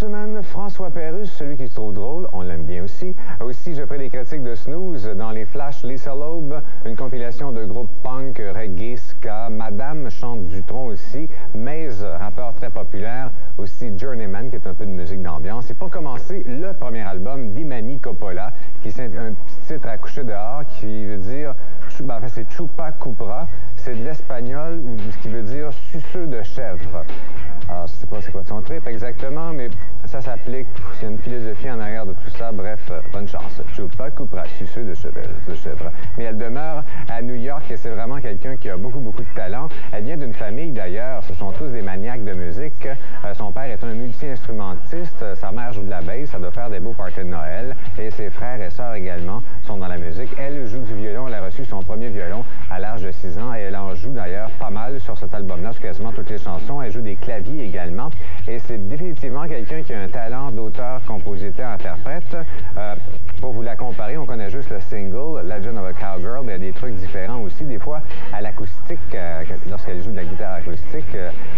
semaine, François Pérusse, celui qui se trouve drôle, on l'aime bien aussi. Aussi, je ferai les critiques de Snooze dans les Flashs Lisa Loeb, une compilation de groupes punk, reggae, ska, Madame chante du tronc aussi, Maze, rappeur très populaire, aussi Journeyman, qui est un peu de musique d'ambiance. Et pour commencer, le premier album d'Imani Coppola, qui est un petit titre à coucher dehors, qui veut dire, en fait, c'est Chupa Cupra, c'est de l'espagnol, ou ce qui veut dire suceux de chèvre. Alors, je ne sais pas c'est quoi son trip exactement, mais ça s'applique, il y a une philosophie en arrière de tout ça. Bref, bonne chance. Chupa Cupra, suceux de chèvre. Mais elle demeure à New York et c'est vraiment quelqu'un qui a beaucoup de talent. Elle vient d'une famille d'ailleurs, ce sont tous des maniaques de musique. Son père est un multi-instrumentiste, sa mère joue de la bass, ça doit faire des beaux parties de Noël. Et ses frères et sœurs également sont dans la musique. Elle joue du violon, elle a reçu son premier violon à l'âge de 6 ans et elle en joue d'ailleurs pas mal sur cet album-là, sur quasiment toutes les chansons. Elle joue des claviers également. Et c'est définitivement quelqu'un qui a un talent d'auteur, compositeur, interprète. Pour vous la comparer, on connaît juste le single Legend of a Cowgirl, mais il y a des trucs différents aussi. Des fois, à l'acoustique, lorsqu'elle joue de la guitare acoustique,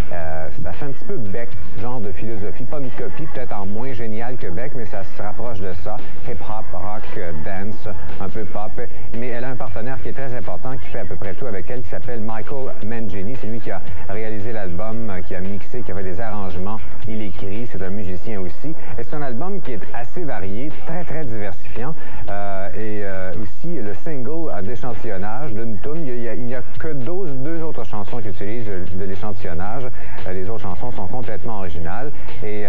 ça fait un petit peu Beck, genre de philosophie. Pas une copie, peut-être en moins génial que Beck, mais ça se rapproche de ça. Hip-hop, rock, dance, un peu pop. Mais elle a un partenaire qui est très important, qui fait à peu près tout avec elle, qui s'appelle Michael Mangini. C'est lui qui a réalisé l'album, qui a mixé, qui a fait des arrangements. Il écrit, c'est un musicien aussi. Et c'est un album qui est assez varié, très diversifiant. Aussi, le single a d'échantillonnage d'une toune. Il n'y a que deux autres chansons qui utilisent de l'échantillonnage. Les autres chansons sont complètement originales. Et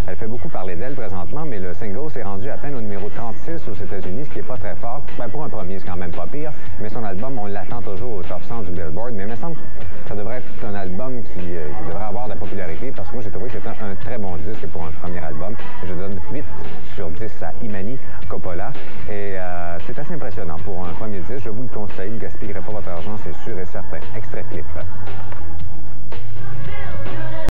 elle fait beaucoup parler d'elle présentement, mais le single s'est rendu à peine au numéro 36 aux États-Unis, ce qui n'est pas très fort. Ben, pour un premier, c'est quand même pas pire. Mais son album, on l'attend toujours au top 100 du Billboard. Mais il me semble que ça devrait être un album qui devrait avoir de la popularité, parce que moi, j'ai trouvé que c'était un très bon disque pour un premier album. Et je donne 8 sur 10 à Imani Coppola. Et c'est assez impressionnant pour un premier disque. Je vous le conseille. Vous ne gaspillerez pas votre argent, c'est sûr et certain. Extrait clip.